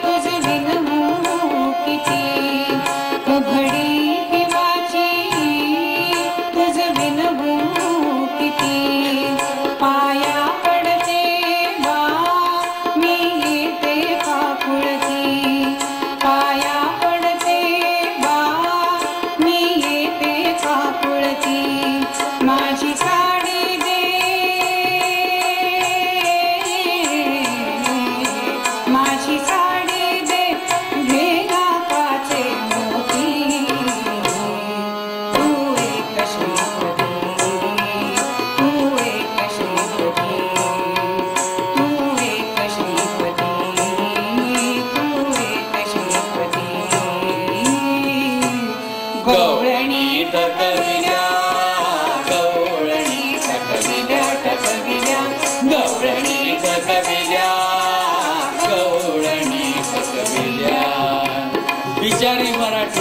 तुझ बिन किती, उघडी हिवाची तुझ बिन किती. पाया पडते बा मी येते पाकुळती, पाया पडते बा मी येते पाकुळती. माझी साडी दे, माझी साडी दे, घेला काचे मोती. तू एक श्रीपती, तू एक श्रीपती, तू एक श्रीपती, तू एक श्रीपती. गवळणी टकविल्या, गवळणी टकविल्या, टकविल्या, गवळणी टकविल्या, गवळणी टकविल्या. बिचारी मराठी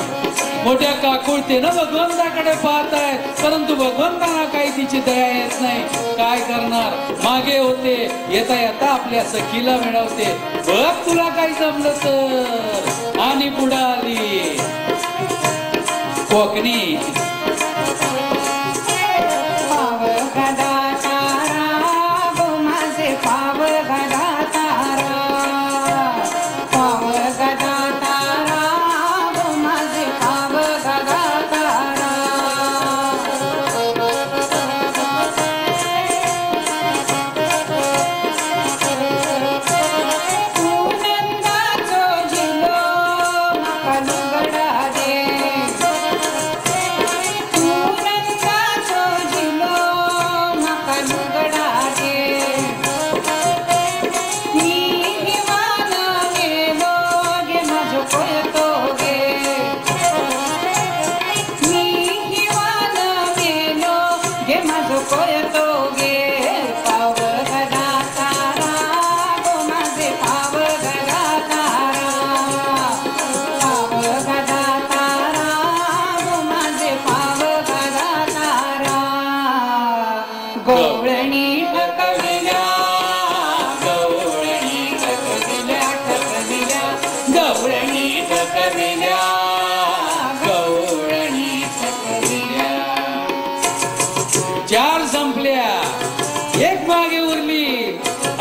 मोठ्या काकुळतेनं भगवंताकडे पाहत आहेत, परंतु भगवंतांना काही तिची दया येत नाही. काय करणार, मागे होते, येता येता आपल्या सखीला मिळवते. बघ तुला काही जमलं तर, आणि पुढे आली कोकणी. पाव गदा तारा, गो माझे पाव गदा तारा, पाव गदा तारा, गो माझे पाव गदा तारा. गवळणी थकविल्या गवळणी थकविल्या. चार संपल्या, एक मागे उरली.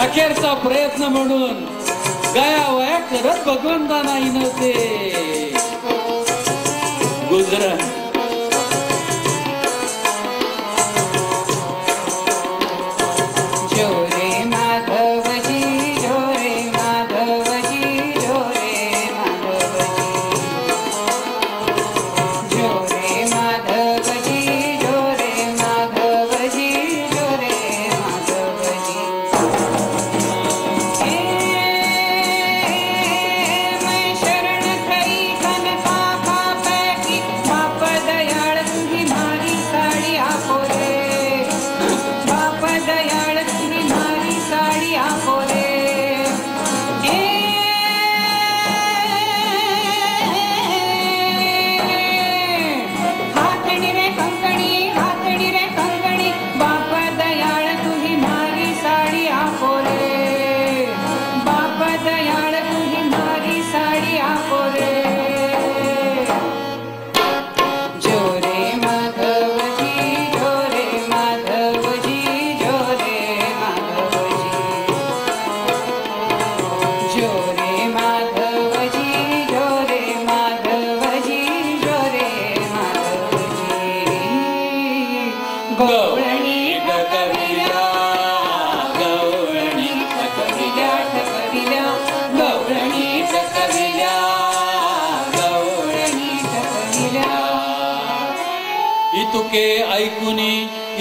अखेरचा प्रयत्न म्हणून गयावया करत भगवंताना नव्हते गुजरण.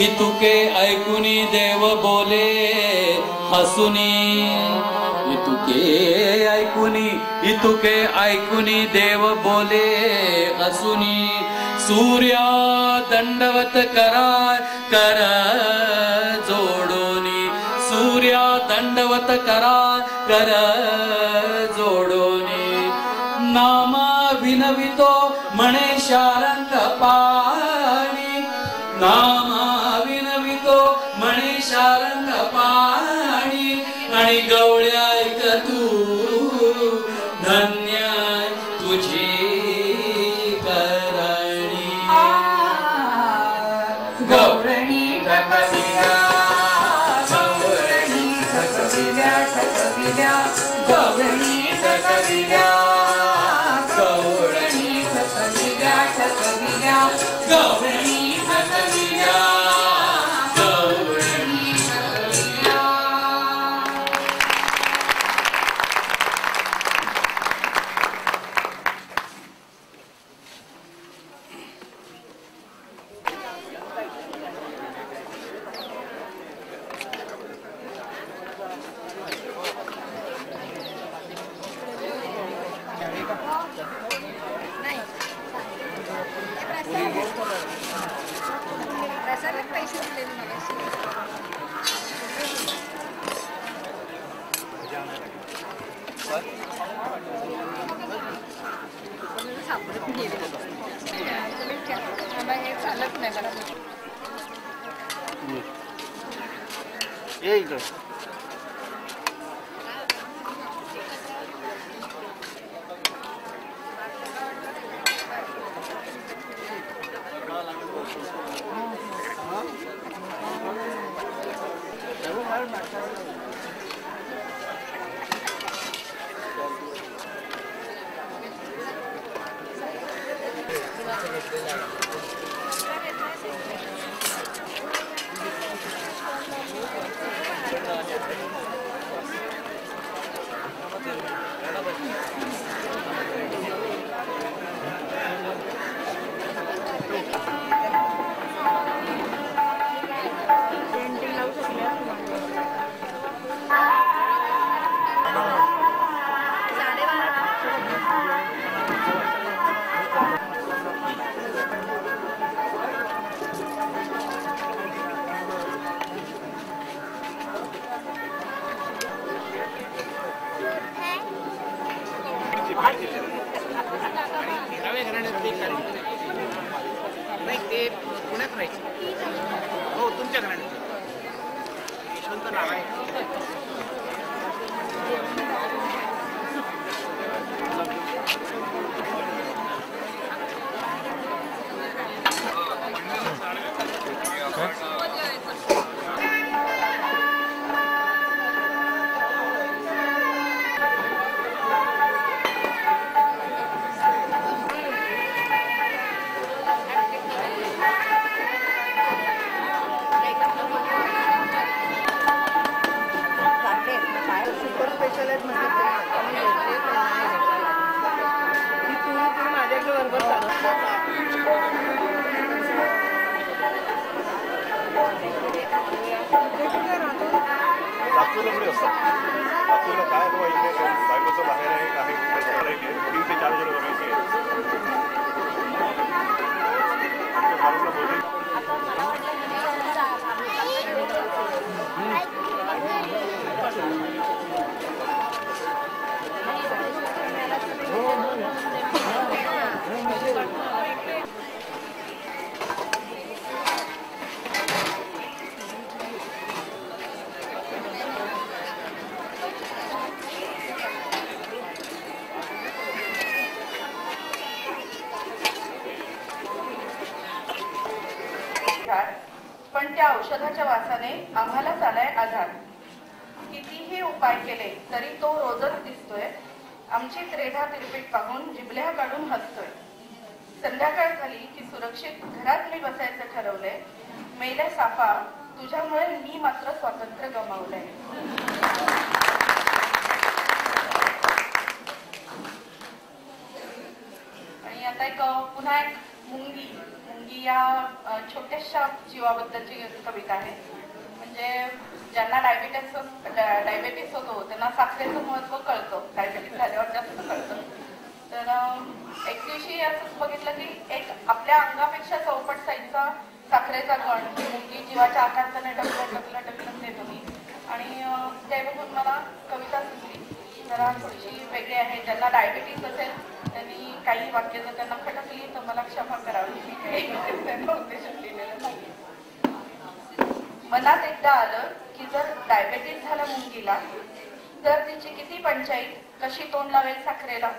इतुके ऐकुनी देव बोले हसुनी. इतुके ऐकुनी देव बोले हसुनी. सूर्या दंडवत करा कर जोडोनी. सूर्या दंडवत करा कर जोडोनी. नामा विनवितो म्हणे शारंग पाणी. नामा विनवितो म्हणे शारंग पाणी. आणि गवळ्या ऐक तू धन्य तुझी करणी. गवळणी थकविल्या गवळणी थकविल्या थकविल्या गवळणी थकविल्या गवळणी थकविल्या थकविल्या गवळणी थकविल्या गवळणी थकविल्या. नाही ते पुण्यात राहायचे. हो तुमच्या घराने यशवंत नाव आहे. पण त्या औषधाच्या वासाने आम्हालाच आलाय आधार. कितीही उपाय केले तरी तो रोजच दिसतोय. आमची त्रेधा तिरपीट पाहून जिबल्या काढून हसतोय. संध्याकाळ झाली की सुरक्षित घरात मी बसायचं ठरवलंय. मेले सापा तुझ्यामुळे मी मात्र स्वातंत्र्य गमावलंय. आणि आता एक पुन्हा एक मुंगी या छोट्याशा जीवाबद्दलची कविता आहे. म्हणजे ज्यांना डायबेटीस होतो त्यांना साखरेचं महत्व कळतं. डायबेटीस झाल्यावर जास्त कळतं. तर एक दिवशी असंच बघितलं की एक आपल्या अंगापेक्षा चौपट साईजचा साखरेचा कण मुंगी जीवाच्या आकाराने ढकलत नेतो मी. आणि ते बघून मला कविता सुचली. जरा थोडीशी वेगळी आहे. ज्यांना डायबेटीस असेल त्यांनी काही वाक्य जर त्यांना खटकली तर मला क्षमा करावी. मी काही त्यांना उद्देशून लिहिलेलं नाही. मनात एकदा आलं की जर डायबेटीस झाला मुंगीला तर तिची किती पंचायत, कशी तोंड लावेल साखरेला.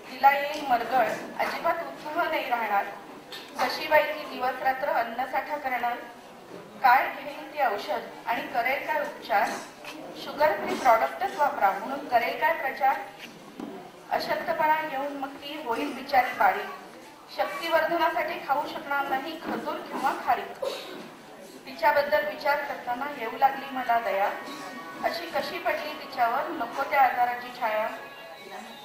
तिला येईल मरगळ, अजिबात उत्साह नाही राहणार. कशी बाई ती दिवस रात्र अन्नसाठा करणार. काय घेईल ती औषध आणि करेल काय उपचार. शुगर फ्री प्रॉडक्टच वापरा म्हणून करेल काय प्रचार. अशक्तपणा येऊन मग ती होईल बिचारी बारीक. शक्तिवर्धनासाठी खाऊ शकणार नाही खजूर किंवा खारीक. तिच्याबद्दल विचार करताना येऊ लागली मला दया. अशी कशी पडली तिच्यावर नको त्या आजाराची छाया.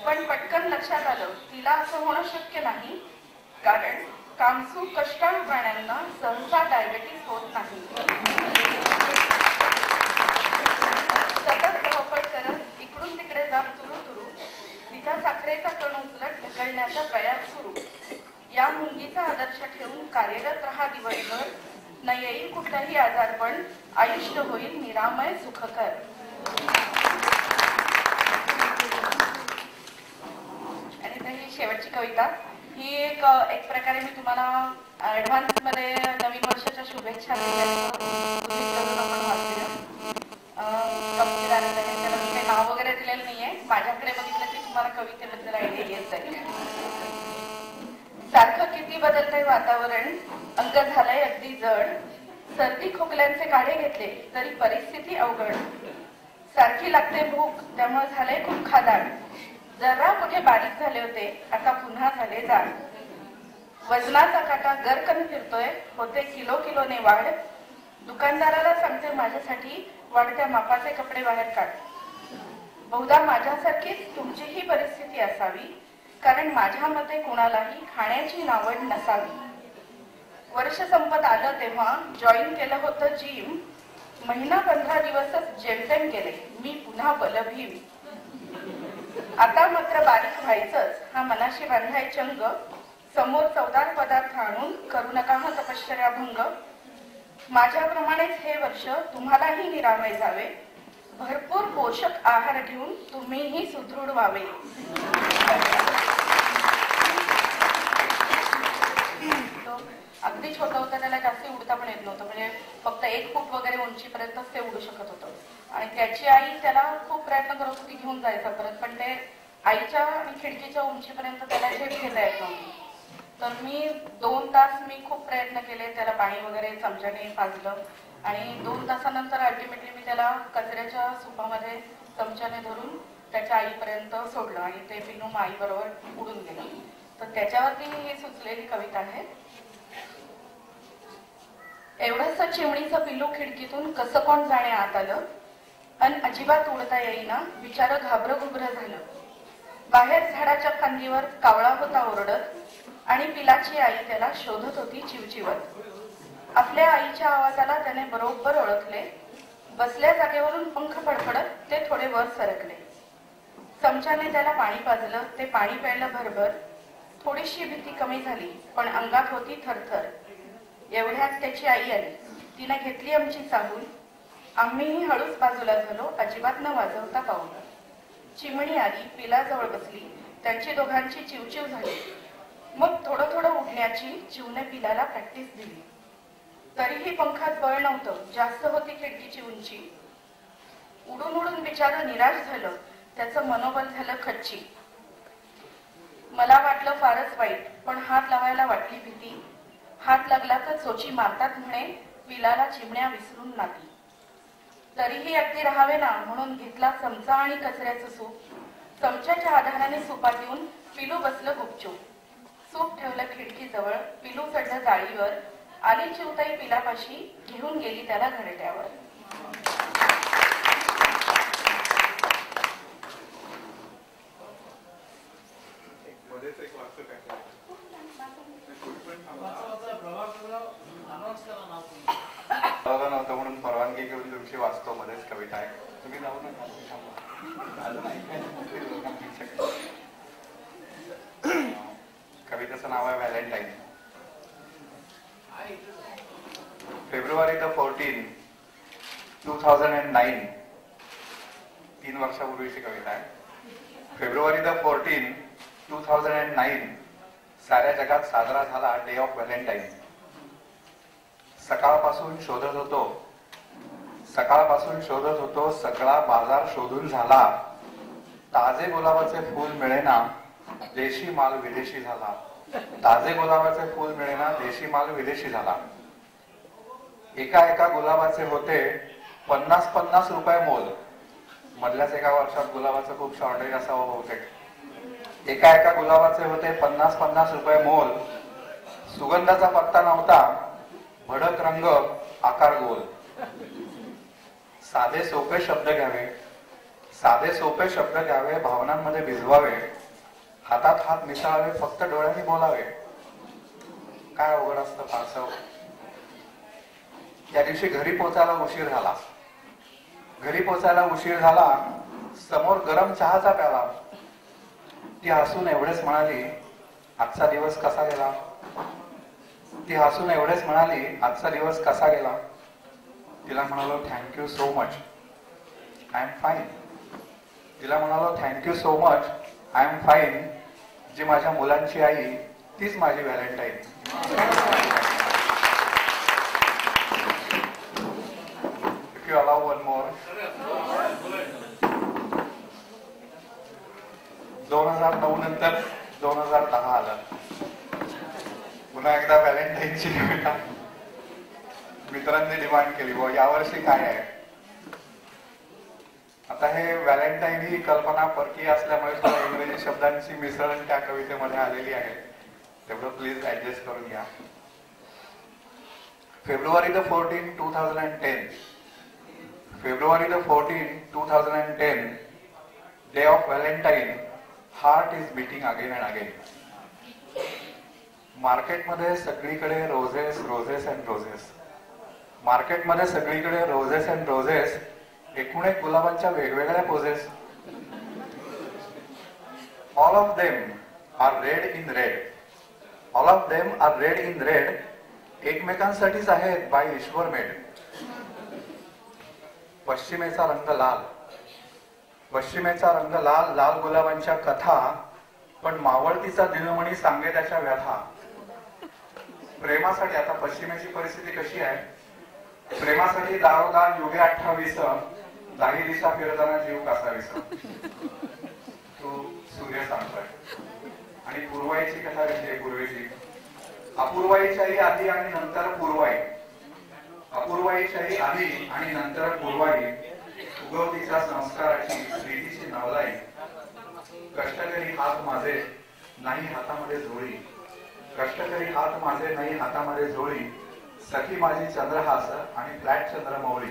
पण पटकन लक्षात आलं तिला असं होणं शक्य नाही. कारण कामसू कष्टाळू प्राण्यांना सहसा डायबेटीस होत नाही. सतत धावपळ करत इकडून तिकडे जात तुरू तिचा साखरेचा कण उचलत ढकलण्याचा प्रयास सुरू. या मुंगीचा आदर्श ठेवून कार्यरत राहा दिवसभर. न येईल कुठलाही आजारपण, आयुष्य होईल निरामय सुखकर. आणि ही शेवटची कविता ही एक प्रकारे मी तुम्हाला ऍडव्हान्स मध्ये नवीन वर्षाच्या शुभेच्छा त्याला मी काही नाव वगैरे दिलेलं नाहीये. माझ्याकडे बघितलं की तुम्हाला कवितेबद्दल आयडिया येत जाईल. सारखं किती बदलतंय वातावरण, अंग झालंय अगदी जड. सर्दी खोकल्यांचे काढे घेतले तरी परिस्थिती अवघड. सारखी लागते भूक त्यामुळे झालंय खूप खादाड. जरा कुठे बारीक झाले होते आता पुन्हा झाले जाड. वजनाचा काटा गरकन फिरतोय होते किलो किलोने वाढ. दुकानदाराला सांगते माझ्यासाठी वाढत्या मापाचे कपडे बाहेर काढ. बहुधा माझ्यासारखीच तुमचीही परिस्थिती असावी. कारण माझ्या मते कुणालाही खाण्याची नावड नसावी. वर्ष संपत आलं तेव्हा जॉईन केलं होतं जिम. महिना 15 दिवसच जेमतेम केले मी पुन्हा बलभीम. आता मात्र बारीक व्हायचंच हा मनाशी बांधाय चंग. समोर चवदार पदार्थ आणून करू नका हा तपश्चर्या भंग. माझ्याप्रमाणेच हे वर्ष तुम्हालाही निरामय जावे. भरपूर पोषक आहार घेऊन तुम्हीही सुदृढ व्हावे. अगदी छोटं होतं त्याला जास्त उडता पण येत नव्हतं. म्हणजे फक्त 1 फूट वगैरे उंचीपर्यंतच ते उडू शकत होतं. आणि त्याची आई त्याला खूप प्रयत्न करत होती घेऊन जायचा परत. पण ते आईच्या आणि खिडकीच्या उंचीपर्यंत त्याला झेप घेता येत नव्हती. तर मी 2 तास मी खूप प्रयत्न केले. त्याला पाणी वगैरे चमच्याने पाजलं आणि 2 तासानंतर अल्टिमेटली मी त्याला कचऱ्याच्या सुपामध्ये चमच्याने धरून त्याच्या आईपर्यंत सोडलं आणि ते पिनू आई बरोबर उडून गेलं. तर त्याच्यावरती ही सुचलेली कविता आहे. एवढंच चिमणीचं पिल्लू खिडकीतून कसं कोण जाणे आत आलं. अन अजिबात उडता येईना बिचारं घाबरं घुबरं झालं. बाहेर झाडाच्या फांदीवर कावळा होता ओरडत आणि पिलाची आई त्याला शोधत होती चिवचिवत. आपल्या आईच्या आवाजाला त्याने बरोबर ओळखले. बसल्या जागेवरून पंख फडफडत ते थोडे वर सरकले. चमच्याने त्याला पाणी पाजलं. ते पाणी प्यायलं भरभर. थोडीशी भीती कमी झाली, पण अंगात होती थरथर. एवढ्यात त्याची आई आली. तिने घेतली आमची चाहूल. आम्हीही हळूच बाजूला झालो, अजिबात न वाजवता पाऊल. चिमणी आली, पिलाजवळ बसली. त्यांची दोघांची चिवचिव झाली. मग थोडं थोडं उडण्याची चिवने पिलाला प्रॅक्टिस दिली. तरीही पंखात बळ नव्हतं, जास्त होती खिडकीची उंची. उडून उडून बिचारं निराश झालं. त्याचं मनोबल झालं खच्ची. मला वाटलं फारच वाईट, पण हात लावायला वाटली भीती. हात लागला तर चोची मारतात म्हणे, पिलाला चिमण्या विसरून नाती. तरीही अगदी राहावे ना म्हणून घेतला चमचा आणि कचऱ्याचं सूप. चमच्याच्या आधाराने सुपात येऊन पिलू बसलं गुपचूप. सूप ठेवलं खिडकीजवळ. पिलू चढलं जाळीवर. आली चिवताई पिलापाशी, घेऊन गेली त्याला घरट्यावर. नव्हतं म्हणून परवानगी घेऊन तुमची वाचतो मध्येच कविता आहे. तुम्ही जाऊ नका. कवितेचं नाव आहे व्हॅलेंटाईन. फेब्रुवारी 14, 2009, 3 वर्षापूर्वीची कविता आहे. फेब्रुवारी 14, 2009 साऱ्या जगात साजरा झाला डे ऑफ व्हॅलेंटाईन. सकाळपासून शोधत होतो सगळा बाजार शोधून झाला. ताजे गुलाबाचे फूल मिळेना, देशी माल विदेशी झाला. ताजे गुलाबाचे फूल मिळेना, देशी माल विदेशी झाला. एका गुलाबाचे होते 50-50 रुपये मोल. मधल्याच एका वर्षात गुलाबाचं खूप शॉर्टेज असावं बहुतेक. एका गुलाबाचे होते 50-50 रुपये मोल. सुगंधाचा पत्ता नव्हता, भडक रंग, आकार गोल. साधे सोपे शब्द घ्यावे, भावनांमध्ये भिजवावे. हातात हात मिसळावे, फक्त डोळ्यांनी बोलावे. काय अवघड असतं फारसं. त्या दिवशी घरी पोचायला उशीर झाला. समोर गरम चहाचा प्याला. ती हसून एवढेच म्हणाली, आजचा दिवस कसा गेला. तिला म्हणालो thank you so much, I am fine. जी माझ्या मुलांची आई, तीच माझी Valentine. If you allow one more. 2009 नंतर 2010 आलं. पुन्हा एकदा व्हॅलेंटाईनची कविता. मित्रांनी डिमांड केली, व यावर्षी काय आहे. आता हे व्हॅलेंटाईन ही कल्पना परकीय असल्यामुळे थोड्या इंग्रजी शब्दांची मिसळण त्या कवितेमध्ये आलेली आहे. तेवढं प्लीज ऍडजस्ट करून घ्या. फेब्रुवारी 14, 2010 day of Valentine. Heart is beating again and again. मार्केटमध्ये सगळीकडे रोजेस अँड रोजेस. एकूण एक गुलाबांच्या वेगवेगळ्या poses. All of them are red in red. एकमेकांसाठीच आहेत बाय ईश्वर मेड. पश्चिमेचा रंग लाल, लाल गुलाबांच्या कथा. पण मावळतीचा दिनमणी सांगे त्याच्या व्यथा. प्रेमासाठी आता पश्चिमेची परिस्थिती कशी आहे. प्रेमासाठी दारोदार युगे 28. दाही दिशा फिरताना जीव कासावीस. तो सूर्य सांगतोय. आणि पूर्वाईची कथा कशी आहे. पूर्वेची अपूर्वाईच्याही आधी आणि नंतर पूर्वाई. उगवतीच्या संस्काराची, प्रीतीची नवलाई. कष्टकरी हात माझे नाही हातामध्ये झोळी. सखी माझी चंद्रहास आणि फ्लॅट चंद्रमौळी.